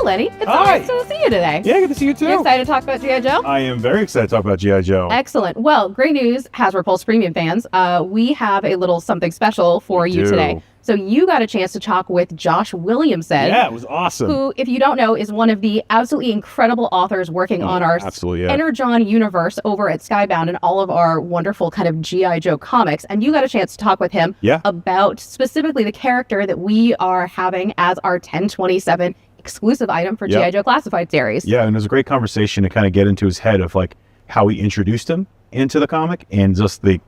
Lenny. It's Hi. nice to see you today. Yeah, good to see you too. You excited to talk about G.I. Joe? I am very excited to talk about G.I. Joe. Excellent. Well, great news, Hasbro Pulse Premium fans. We have a little something special for you today. So you got a chance to talk with Josh Williamson. Yeah, it was awesome. Who, if you don't know, is one of the absolutely incredible authors working on our Energon universe over at Skybound and all of our wonderful kind of G.I. Joe comics. And you got a chance to talk with him about specifically the character that we are having as our 1027 exclusive item for G.I. Joe Classified series. Yeah, and it was a great conversation to kind of get into his head of like how he introduced him into the comic and just the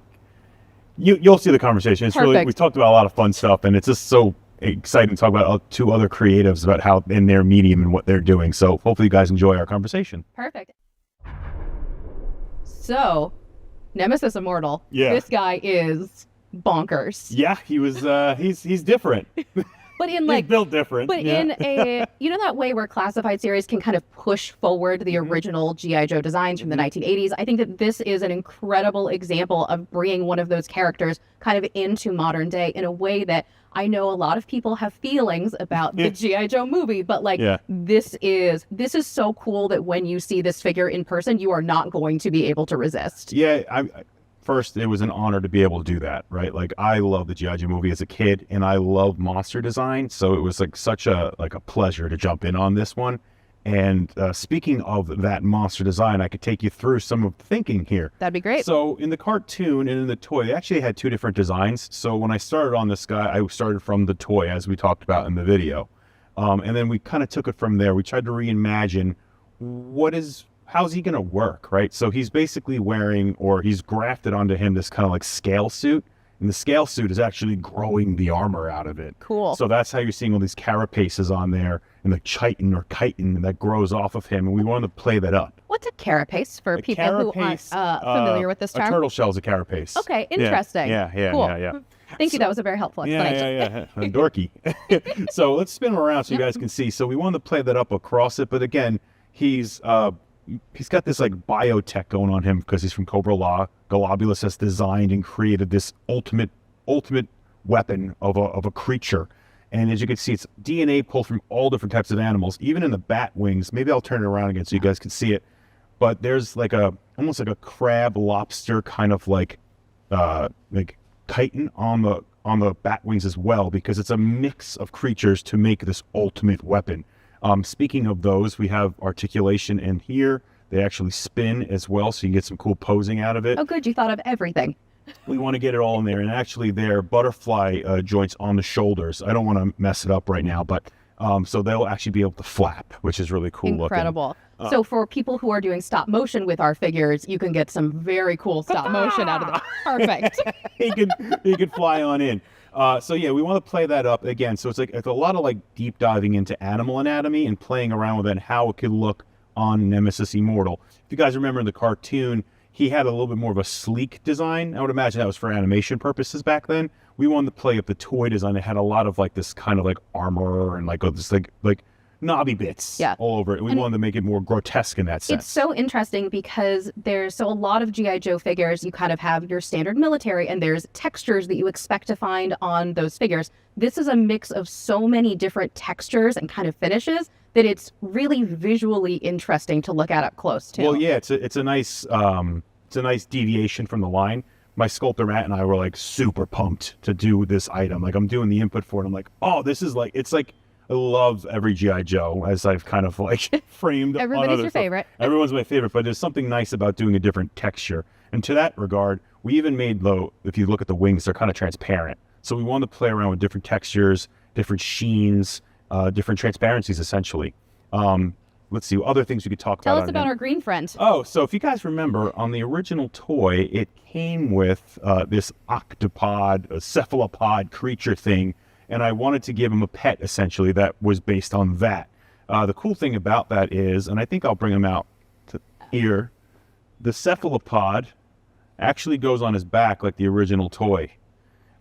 you'll see the conversation. It's really, we talked about a lot of fun stuff, and it's just so exciting to talk about two other creatives about how in their medium and what they're doing. So hopefully you guys enjoy our conversation. Perfect. So, Nemesis Immortal. Yeah. This guy is bonkers. Yeah, he was. He's different. But in like he's built different. But in a that way where classified series can kind of push forward the original G.I. Joe designs from the 1980s. I think that this is an incredible example of bringing one of those characters kind of into modern day in a way that I know a lot of people have feelings about the G.I. Joe movie, but like this is so cool that when you see this figure in person, you are not going to be able to resist. Yeah, First, it was an honor to be able to do that, right? Like, I love the G.I. Joe movie as a kid, and I love monster design, so it was like such a pleasure to jump in on this one. And speaking of that monster design, I could take you through some of the thinking here. That'd be great. So in the cartoon and in the toy, they actually had two different designs. So when I started on this guy, I started from the toy, as we talked about in the video. And then we kind of took it from there. We tried to reimagine how's he going to work, right? So he's basically wearing, or he's grafted onto him, this kind of like scale suit. And the scale suit is actually growing the armor out of it. Cool. So that's how you're seeing all these carapaces on there and the chitin or chitin that grows off of him. And we wanted to play that up. What's a carapace for people who aren't familiar with this term? A turtle shell is a carapace. Okay, interesting. Yeah. Cool. Yeah. Thank you. That was a very helpful explanation. Yeah. Dorky. So let's spin him around so you guys can see. So we wanted to play that up across it. But again, he's got this like biotech going on him because he's from Cobra Law. Globulus has designed and created this ultimate weapon of a creature. And as you can see, it's DNA pulled from all different types of animals, even in the bat wings. Maybe I'll turn it around again so you guys can see it. But there's like almost like a crab lobster kind of like chitin on the bat wings as well, because it's a mix of creatures to make this ultimate weapon. Speaking of those, we have articulation in here. They actually spin as well, so you can get some cool posing out of it. Oh, good. You thought of everything. We want to get it all in there. And actually, they're butterfly joints on the shoulders. I don't want to mess it up right now, but so they'll actually be able to flap, which is really cool looking. Incredible. So for people who are doing stop motion with our figures, you can get some very cool stop motion out of them. Perfect. he could fly on in. So yeah, we want to play that up again. So it's a lot of like deep diving into animal anatomy and playing around with it and how it could look on Nemesis Immortal. If you guys remember in the cartoon, he had a little bit more of a sleek design. I would imagine that was for animation purposes back then. We wanted to play up the toy design. It had a lot of like this kind of like armor and like this like knobby bits all over it. We wanted to make it more grotesque in that sense. It's so interesting because there's a lot of G.I. Joe figures, you kind of have your standard military and there's textures that you expect to find on those figures. This is a mix of so many different textures and kind of finishes that it's really visually interesting to look at up close too. Well, yeah, it's a nice deviation from the line. My sculptor Matt and I were like super pumped to do this item. Like I'm doing the input for it. I'm like, oh, this is like, it's like, I love every G.I. Joe, as I've kind of like framed. Everybody's your favorite. Everyone's my favorite, but there's something nice about doing a different texture. And to that regard, we even made, though, if you look at the wings, they're kind of transparent. So we wanted to play around with different textures, different sheens, different transparencies, essentially. Let's see, other things we could talk about. Tell us about our green friend. Oh, so if you guys remember, on the original toy, it came with this octopod, a cephalopod creature thing. And I wanted to give him a pet, essentially, that was based on that. The cool thing about that is, and I think I'll bring him out to here, the cephalopod actually goes on his back like the original toy.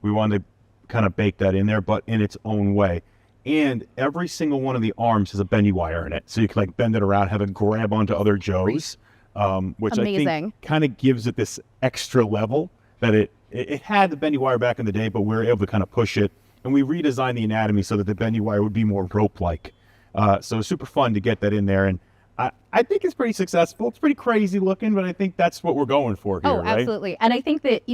We wanted to kind of bake that in there, but in its own way. And every single one of the arms has a bendy wire in it. So you can like bend it around, have it grab onto other Joes, which Amazing. I think kind of gives it this extra level that it had the bendy wire back in the day, but we were able to kind of push it. And we redesigned the anatomy so that the bendy wire would be more rope-like. So super fun to get that in there. And I think it's pretty successful. It's pretty crazy looking, but I think that's what we're going for here, right? Absolutely. And I think that,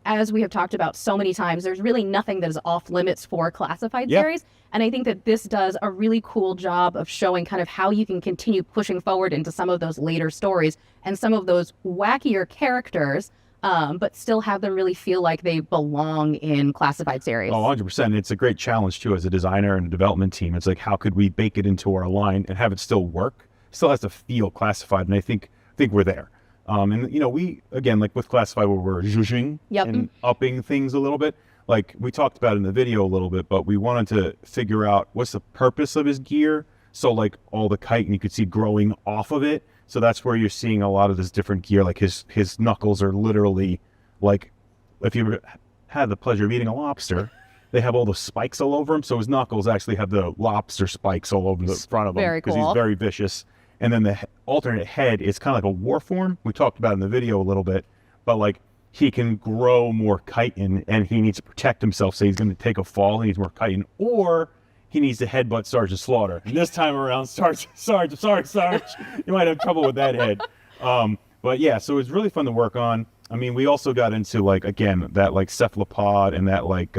as we have talked about so many times, there's really nothing that is off limits for classified series. And I think that this does a really cool job of showing kind of how you can continue pushing forward into some of those later stories and some of those wackier characters, but still have them really feel like they belong in classified series. Oh, 100%. It's a great challenge, too, as a designer and a development team. It's like, how could we bake it into our line and have it still work? Still has to feel classified, and I think we're there. And we, again, like with classified, where we're zhuzhing and upping things a little bit. Like we talked about in the video a little bit, but we wanted to figure out what's the purpose of his gear. So like all the chitin you could see growing off of it. So that's where you're seeing a lot of this different gear. Like his knuckles are literally like, if you had the pleasure of eating a lobster, they have all the spikes all over him. So his knuckles actually have the lobster spikes all over the front of him because he's very vicious. And then the alternate head is kind of like a war form. We talked about in the video a little bit, but like he can grow more chitin and he needs to protect himself. So he's going to take a fall, he needs more chitin, or he needs to headbutt Sergeant Slaughter. And this time around, Sarge, you might have trouble with that head. But yeah, so it's really fun to work on. I mean, we also got into like, again, that like cephalopod and that like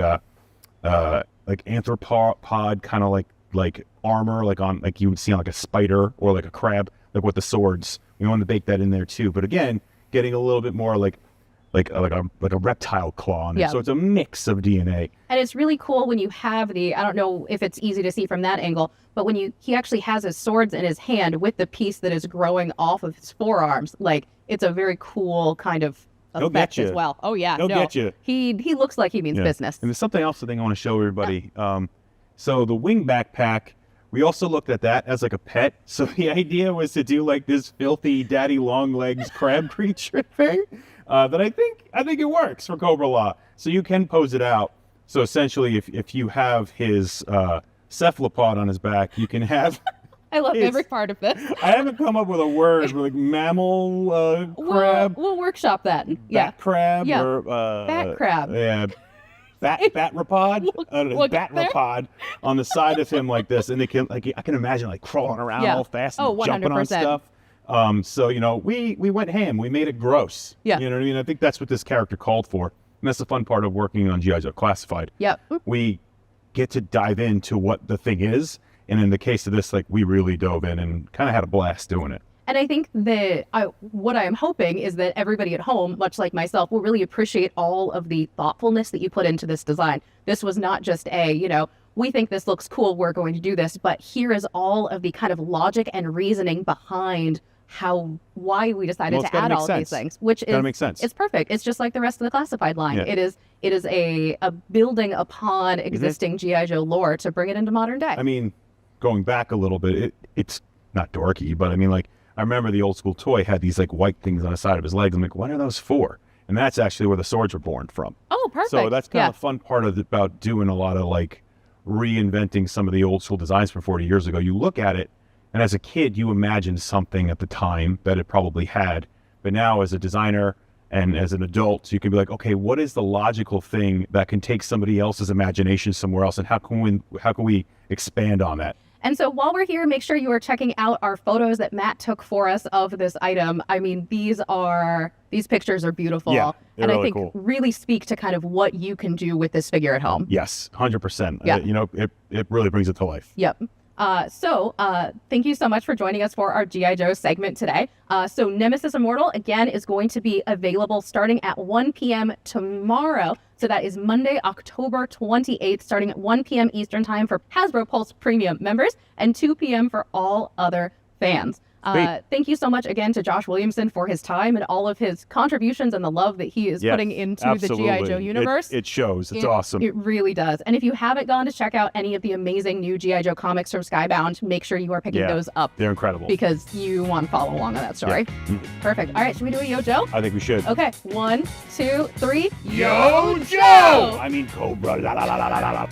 anthropod kind of like armor, like you would see on like a spider or like a crab, like with the swords. We want to bake that in there too. But again, getting a little bit more like a reptile claw on it. So it's a mix of DNA. And it's really cool when you have I don't know if it's easy to see from that angle, but when he actually has his swords in his hand with the piece that is growing off of his forearms, like it's a very cool kind of effect as well. Oh yeah, get you. He looks like he means business. And there's something else I think I want to show everybody. So the wing backpack, we also looked at that as like a pet. So the idea was to do like this filthy daddy long legs crab creature thing. That I think it works for Cobra Law. So you can pose it out. So essentially, if you have his cephalopod on his back, you can have. I love every part of this. I haven't come up with a word for like mammal crab. We'll workshop that. Bat crab or bat crab. Yeah. Batrapod, batrapod on the side of him like this, and they can like I can imagine like crawling around all fast and jumping on stuff. So we went ham. We made it gross. Yeah. You know what I mean? I think that's what this character called for, and that's the fun part of working on G.I. Joe Classified. Yep. We get to dive into what the thing is, and in the case of this, like we really dove in and kind of had a blast doing it. And I think that what I am hoping is that everybody at home, much like myself, will really appreciate all of the thoughtfulness that you put into this design. This was not just we think this looks cool, we're going to do this, but here is all of the kind of logic and reasoning behind why we decided to add all of these things, which is make sense. It's perfect. It's just like the rest of the classified line. Yeah. It is a building upon existing G.I. Joe lore to bring it into modern day. I mean, going back a little bit, it's not dorky, but I mean, like, I remember the old school toy had these like white things on the side of his legs. I'm like, what are those for? And that's actually where the swords were born from. Oh, perfect. So that's kind of the fun part about doing a lot of like reinventing some of the old school designs from 40 years ago. You look at it, and as a kid, you imagined something at the time that it probably had. But now as a designer and as an adult, you can be like, okay, what is the logical thing that can take somebody else's imagination somewhere else? And how can we expand on that? And so while we're here, make sure you are checking out our photos that Matt took for us of this item. I mean, these pictures are beautiful. Yeah, and really I think cool. Really speak to kind of what you can do with this figure at home. Yes, 100%. Yeah. It really brings it to life. Yep. So thank you so much for joining us for our G.I. Joe segment today. So Nemesis Immortal, again, is going to be available starting at 1 p.m. tomorrow. So that is Monday, October 28th, starting at 1 p.m. Eastern Time for Hasbro Pulse Premium members and 2 p.m. for all other fans. Thank you so much again to Josh Williamson for his time and all of his contributions and the love that he is putting into the G.I. Joe universe. It shows. It's awesome. It really does. And if you haven't gone to check out any of the amazing new G.I. Joe comics from Skybound, make sure you are picking those up. They're incredible. Because you want to follow along on that story. Yeah. Perfect. All right, should we do a Yo Joe? I think we should. Okay, 1, 2, 3. Yo Joe! I mean Cobra. La, la, la, la, la, la.